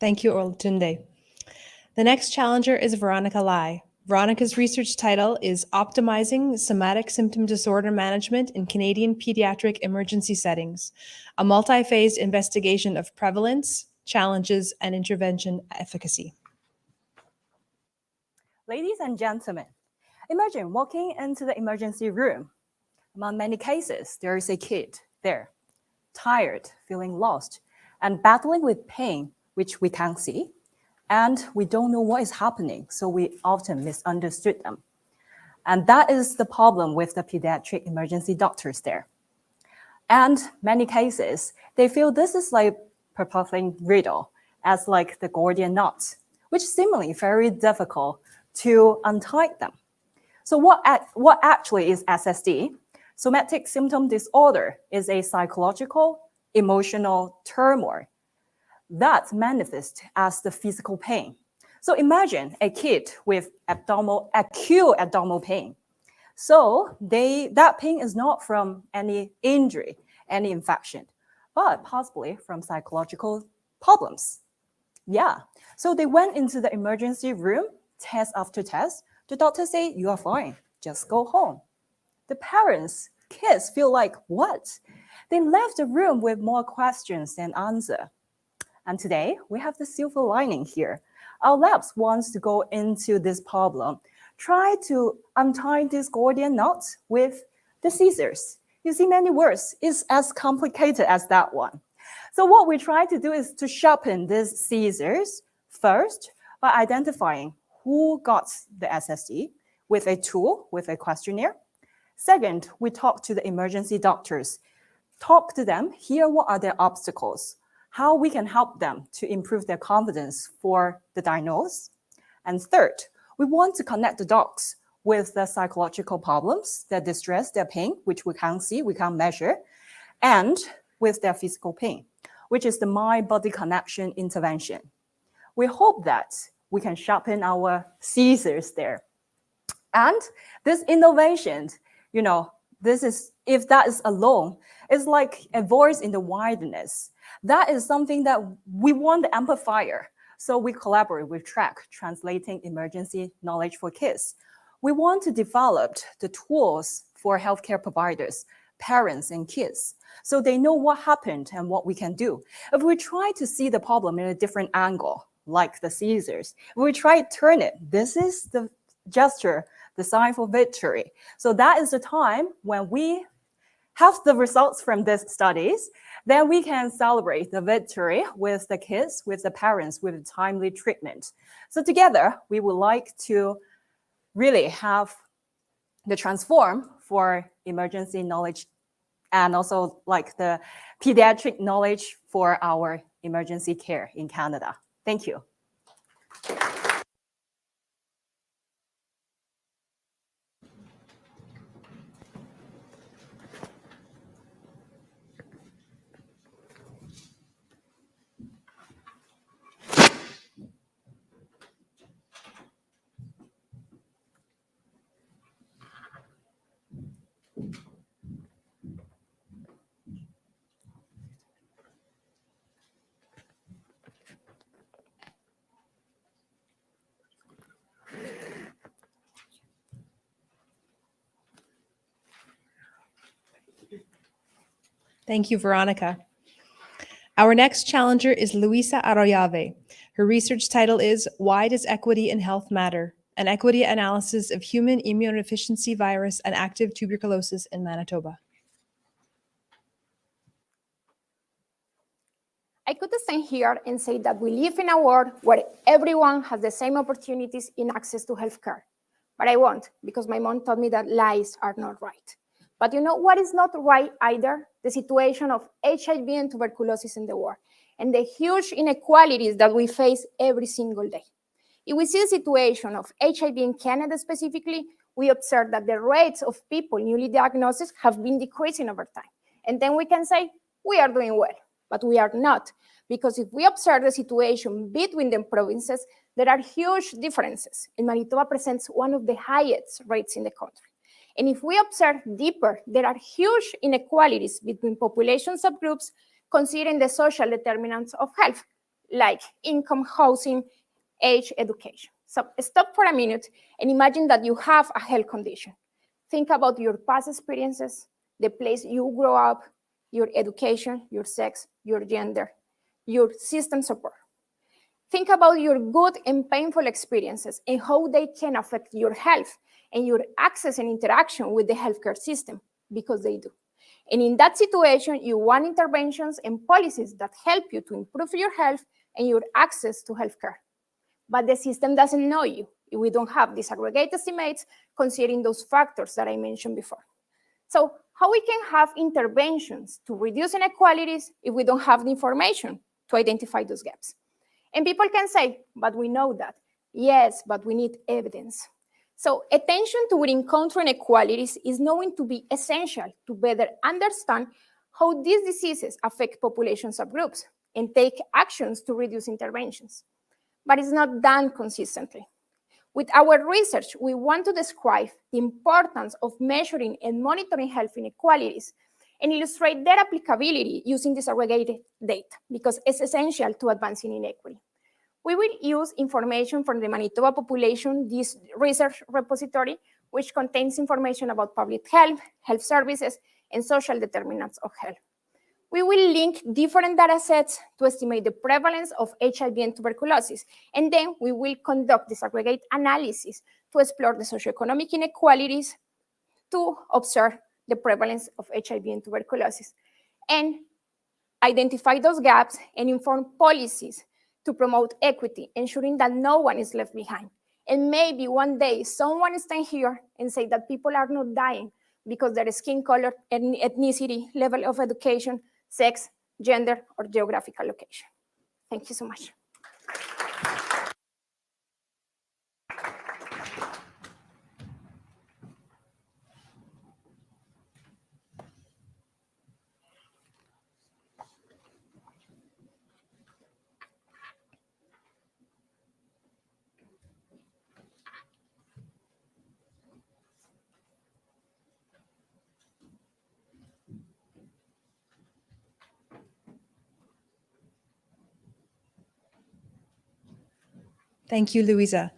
S1: Thank you, Olatunde. The next challenger is Veronica Lai. Veronica's research title is Optimizing Somatic Symptom Disorder Management in Canadian Pediatric Emergency Settings, a multi-phased investigation of prevalence, challenges, and intervention efficacy.
S9: Ladies and gentlemen, imagine walking into the emergency room. Among many cases, there is a kid there, tired, feeling lost, and battling with pain, which we can't see. And we don't know what is happening, so we often misunderstood them. And that is the problem with the pediatric emergency doctors there. And many cases, they feel this is like perplexing riddle, as like the Gordian knot, which seemingly very difficult to untie them. So what actually is SSD? Somatic symptom disorder is a psychological, emotional turmoil that manifests as the physical pain. So imagine a kid with acute abdominal pain. So that pain is not from any injury, any infection, but possibly from psychological problems. Yeah, so they went into the emergency room, test after test. The doctor say, you are fine, just go home. The parents, kids feel like, what? They left the room with more questions than answer. And today, we have the silver lining here. Our labs wants to go into this problem, try to untie this Gordian knot with the scissors. You see, many words is as complicated as that one. So what we try to do is to sharpen these scissors first by identifying who got the SSD with a tool, with a questionnaire. Second, we talk to the emergency doctors, talk to them, hear what are their obstacles, how we can help them to improve their confidence for the diagnosis. And third, we want to connect the docs with the psychological problems, their distress, their pain, which we can't see, we can't measure, and with their physical pain, which is the mind-body connection intervention. We hope that we can sharpen our scissors there. And this innovation, this is, if that is alone, it's like a voice in the wilderness. That is something that we want the amplifier. So we collaborate with TRAC, Translating Emergency Knowledge for Kids. We want to develop the tools for healthcare providers, parents, and kids, so they know what happened and what we can do. If we try to see the problem in a different angle, like the Caesars, if we try to turn it, this is the gesture, the sign for victory. So that is the time when we have the results from these studies, then we can celebrate the victory with the kids, with the parents, with timely treatment. So together, we would like to really have the transform for emergency knowledge and also like the pediatric knowledge for our emergency care in Canada. Thank you.
S1: Thank you, Veronica. Our next challenger is Luisa Arroyave. Her research title is Why Does Equity in Health Matter? An equity analysis of human immunodeficiency virus and active tuberculosis in Manitoba.
S10: I could stand here and say that we live in a world where everyone has the same opportunities in access to healthcare. But I won't, because my mom taught me that lies are not right. But you know what is not right either? The situation of HIV and tuberculosis in the world, and the huge inequalities that we face every single day. If we see the situation of HIV in Canada specifically, we observe that the rates of people newly diagnosed have been decreasing over time. And then we can say, we are doing well, but we are not. Because if we observe the situation between the provinces, there are huge differences. And Manitoba presents one of the highest rates in the country. And if we observe deeper, there are huge inequalities between population subgroups considering the social determinants of health, like income, housing, age, education. So stop for a minute and imagine that you have a health condition. Think about your past experiences, the place you grew up, your education, your sex, your gender, your system support. Think about your good and painful experiences and how they can affect your health and your access and interaction with the healthcare system, because they do. And in that situation, you want interventions and policies that help you to improve your health and your access to healthcare. But the system doesn't know you if we don't have disaggregated estimates considering those factors that I mentioned before. So how we can have interventions to reduce inequalities if we don't have the information to identify those gaps? And people can say, but we know that. Yes, but we need evidence. So attention to encounter inequalities is known to be essential to better understand how these diseases affect population subgroups and take actions to reduce interventions. But it's not done consistently. With our research, we want to describe the importance of measuring and monitoring health inequalities and illustrate their applicability using disaggregated data, because it's essential to advancing inequity. We will use information from the Manitoba population, this research repository, which contains information about public health, health services, and social determinants of health. We will link different data sets to estimate the prevalence of HIV and tuberculosis, and then we will conduct disaggregate analysis to explore the socioeconomic inequalities to observe the prevalence of HIV and tuberculosis, and identify those gaps and inform policies to promote equity, ensuring that no one is left behind. And maybe one day someone stand here and say that people are not dying because their skin color, ethnicity, level of education, sex, gender, or geographical location. Thank you so much.
S1: Thank you, Luisa.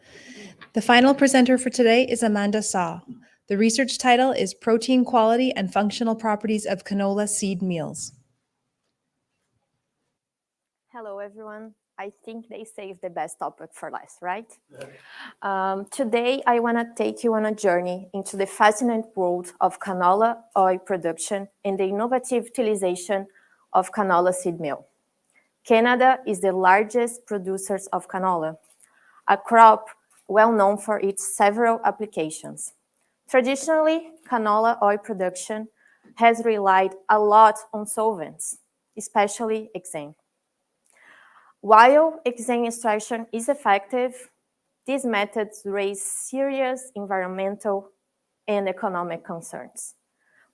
S1: The final presenter for today is Amanda Saw. The research title is Protein Quality and Functional Properties of Canola Seed Meals.
S11: Hello, everyone. I think they saved the best topic for last, right? Today, I want to take you on a journey into the fascinating world of canola oil production and the innovative utilization of canola seed meal. Canada is the largest producer of canola, a crop well known for its several applications. Traditionally, canola oil production has relied a lot on solvents, especially hexane. While hexane extraction is effective, these methods raise serious environmental and economic concerns.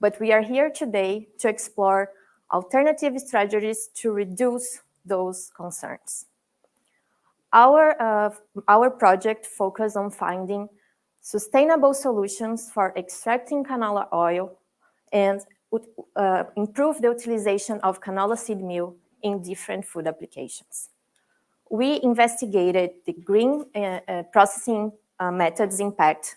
S11: But we are here today to explore alternative strategies to reduce those concerns. Our project focuses on finding sustainable solutions for extracting canola oil and improve the utilization of canola seed meal in different food applications. We investigated the green processing methods impact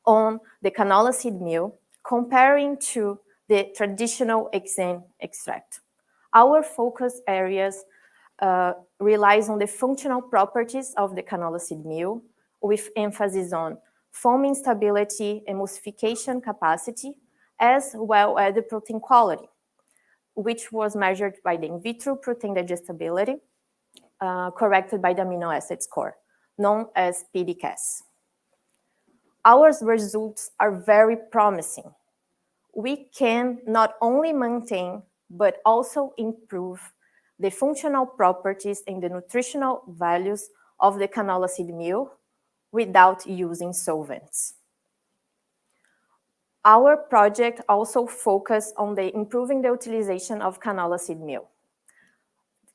S11: on the canola seed meal, comparing to the traditional hexane extract. Our focus areas relies on the functional properties of the canola seed meal, with emphasis on foaming stability, emulsification capacity, as well as the protein quality, which was measured by the in vitro protein digestibility, corrected by the amino acid score, known as PDCAS. Our results are very promising. We can not only maintain, but also improve the functional properties and the nutritional values of the canola seed meal without using solvents. Our project also focused on improving the utilization of canola seed meal.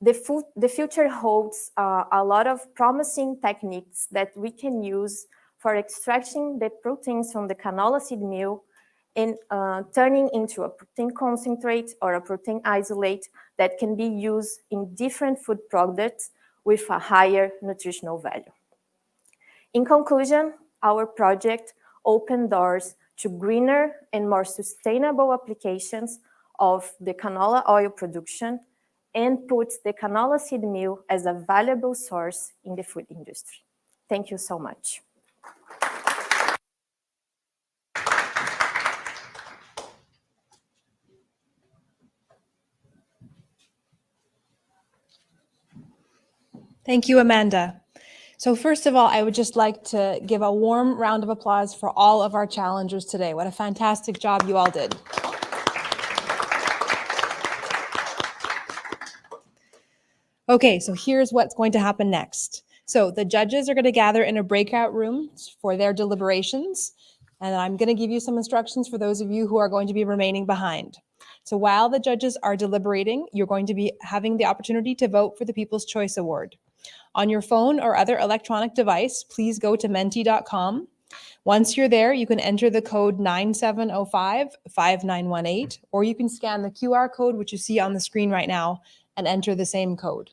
S11: The future holds a lot of promising techniques that we can use for extracting the proteins from the canola seed meal and turning into a protein concentrate or a protein isolate that can be used in different food products with a higher nutritional value. In conclusion, our project opened doors to greener and more sustainable applications of the canola oil production and puts the canola seed meal as a valuable source in the food industry. Thank you so much.
S1: Thank you, Amanda. So first of all, I would just like to give a warm round of applause for all of our challengers today. What a fantastic job you all did. Okay, so here's what's going to happen next. So the judges are going to gather in a breakout room for their deliberations, and I'm going to give you some instructions for those of you who are going to be remaining behind. So while the judges are deliberating, you're going to be having the opportunity to vote for the People's Choice Award. On your phone or other electronic device, please go to menti.com. Once you're there, you can enter the code 9705-5918, or you can scan the QR code, which you see on the screen right now, and enter the same code.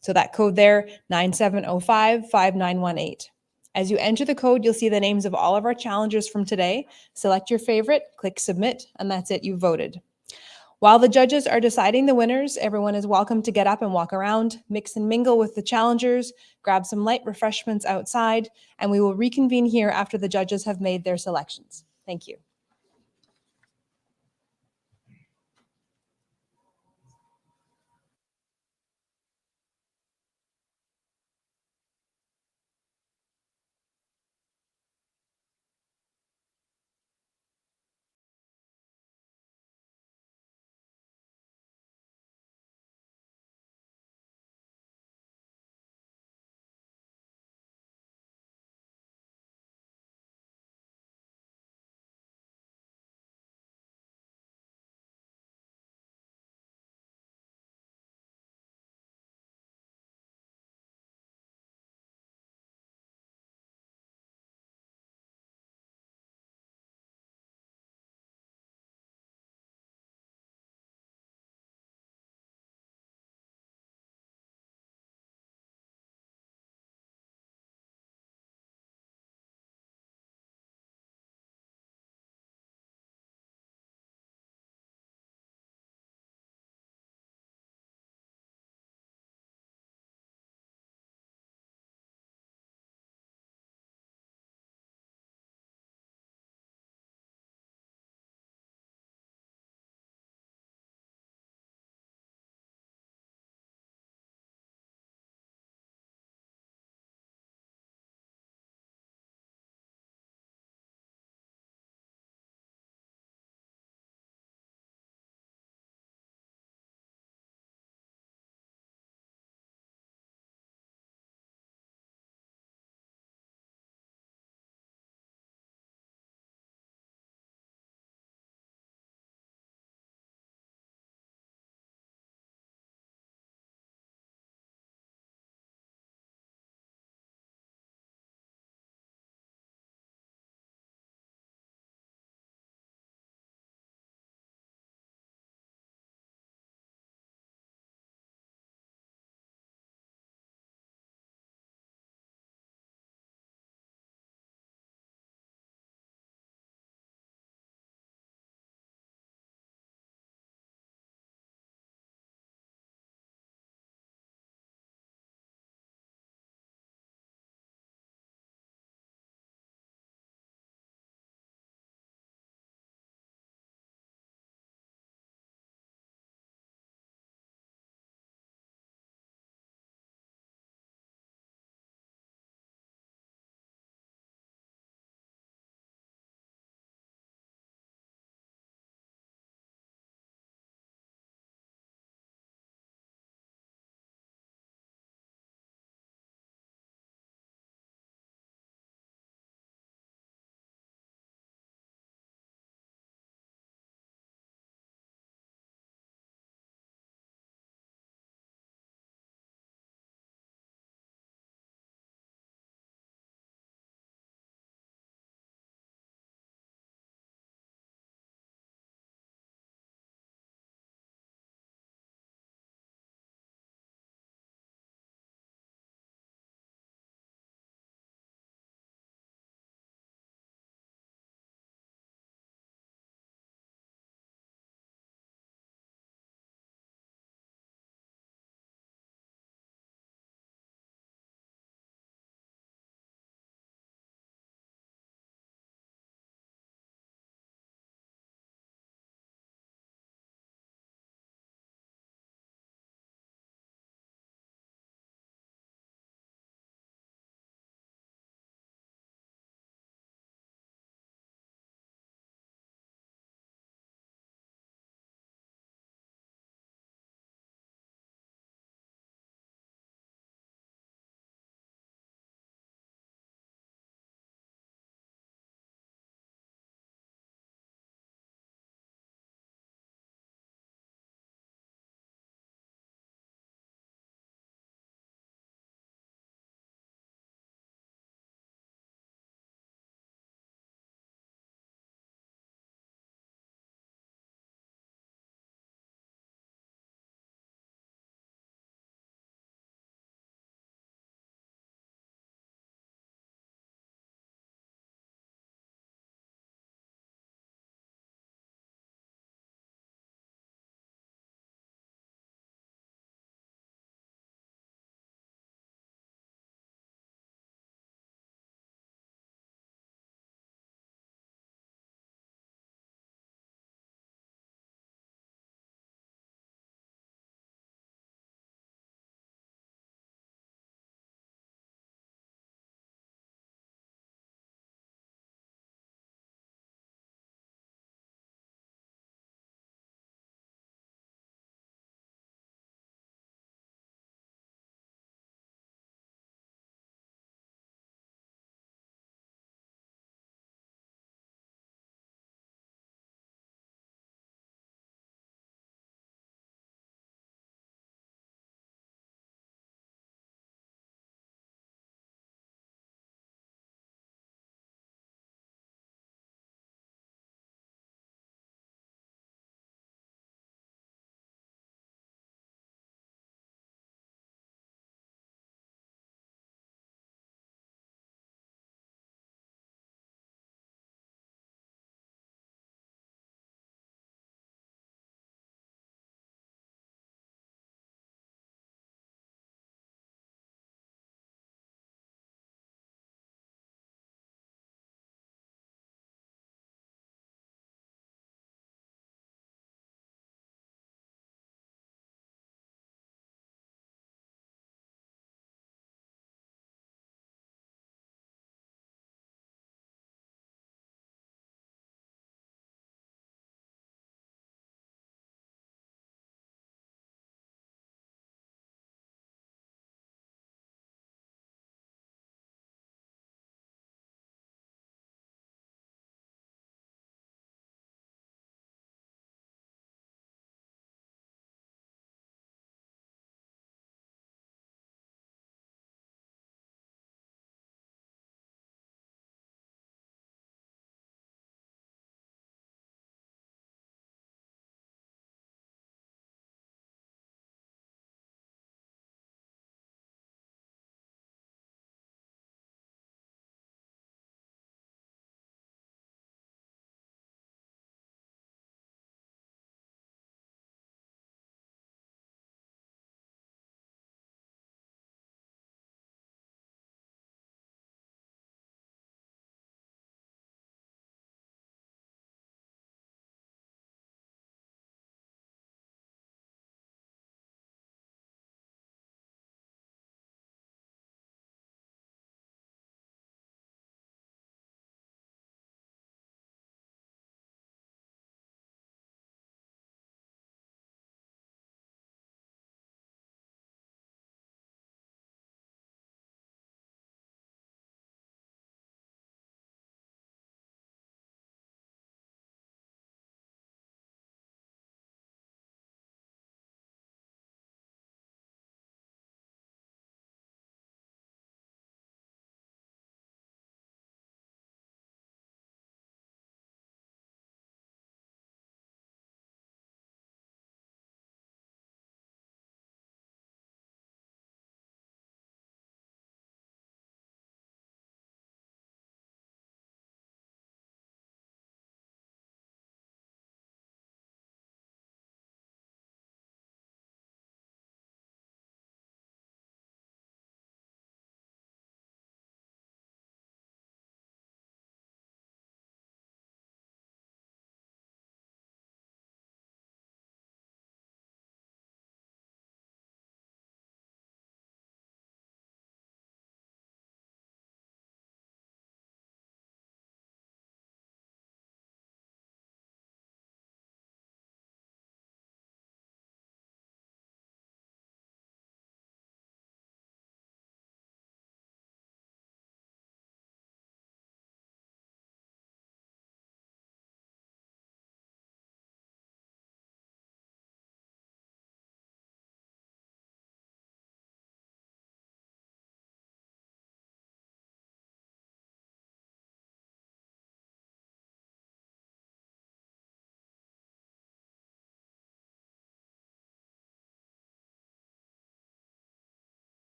S1: So that code there, 9705-5918. As you enter the code, you'll see the names of all of our challengers from today. Select your favorite, click submit, and that's it, you voted. While the judges are deciding the winners, everyone is welcome to get up and walk around, mix and mingle with the challengers, grab some light refreshments outside, and we will reconvene here after the judges have made their selections. Thank you.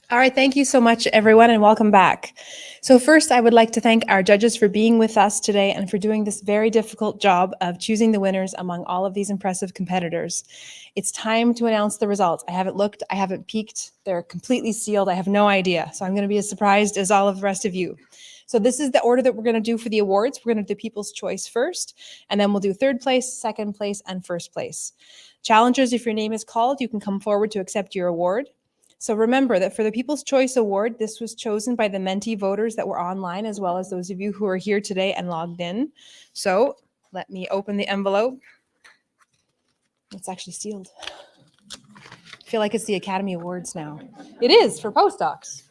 S1: All right, thank you so much, everyone, and welcome back. So first, I would like to thank our judges for being with us today and for doing this very difficult job of choosing the winners among all of these impressive competitors. It's time to announce the results. I haven't looked, I haven't peeked, they're completely sealed, I have no idea. So I'm gonna be as surprised as all of the rest of you. So this is the order that we're gonna do for the awards. We're gonna do People's Choice first, and then we'll do third place, second place, and first place. Challengers, if your name is called, you can come forward to accept your award. So remember that for the People's Choice Award, this was chosen by the Menti voters that were online, as well as those of you who are here today and logged in. So let me open the envelope. It's actually sealed. I feel like it's the Academy Awards now. It is for postdocs.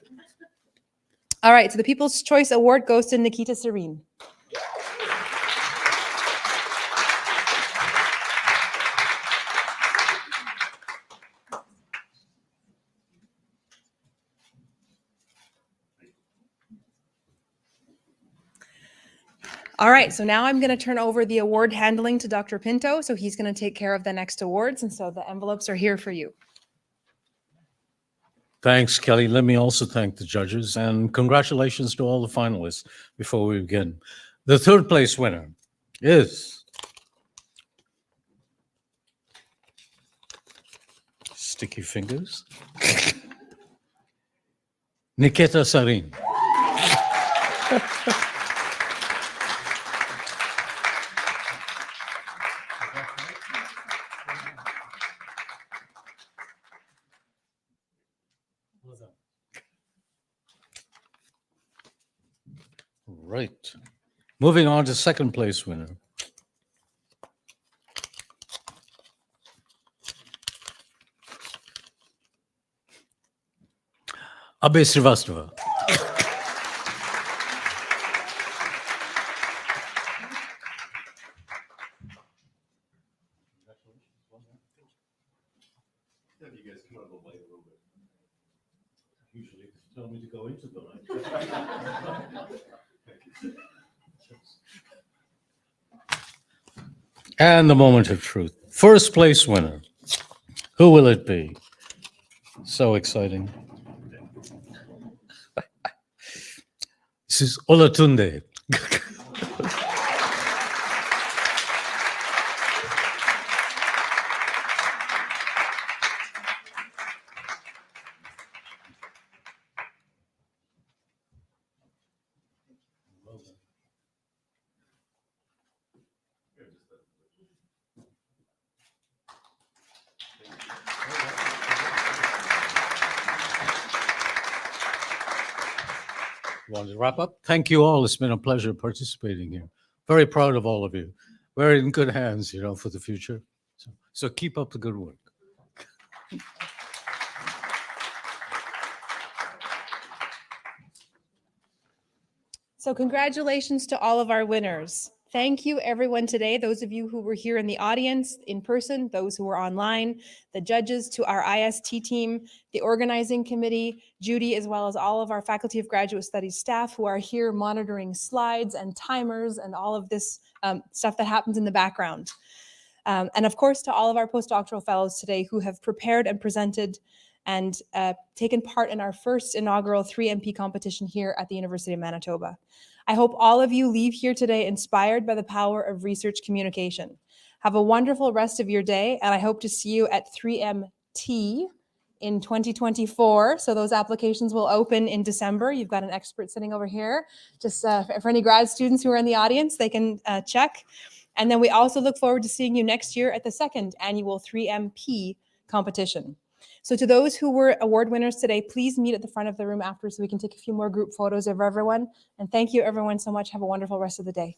S1: All right, so the People's Choice Award goes to Niketa Sareen. All right, so now I'm going to turn over the award handling to Dr. Pinto. So he's going to take care of the next awards. And so the envelopes are here for you.
S2: Thanks, Kelly. Let me also thank the judges and congratulations to all the finalists before we begin. The third place winner is sticky fingers, Niketa Sareen. Right. Moving on to second place winner. Abhay Srivastava.
S12: You guys come out of the light a little bit. Usually tell me to go into the light.
S2: And the moment of truth. First place winner. Who will it be? So exciting. This is Olatunde. Want to wrap up? Thank you all. It's been a pleasure participating here. Very proud of all of you. We're in good hands, for the future. So keep up the good work.
S1: So congratulations to all of our winners. Thank you, everyone today, those of you who were here in the audience, in person, those who were online, the judges, to our IST team, the organizing committee, Judy, as well as all of our Faculty of Graduate Studies staff who are here monitoring slides and timers and all of this stuff that happens in the background. And of course, to all of our postdoctoral fellows today who have prepared and presented and taken part in our first inaugural 3MP competition here at the University of Manitoba. I hope all of you leave here today inspired by the power of research communication. Have a wonderful rest of your day, and I hope to see you at 3MT in 2024. So those applications will open in December. You've got an expert sitting over here. Just for any grad students who are in the audience, they can check. And then we also look forward to seeing you next year at the second annual 3MP competition. So to those who were award winners today, please meet at the front of the room after so we can take a few more group photos of everyone. And thank you everyone so much. Have a wonderful rest of the day.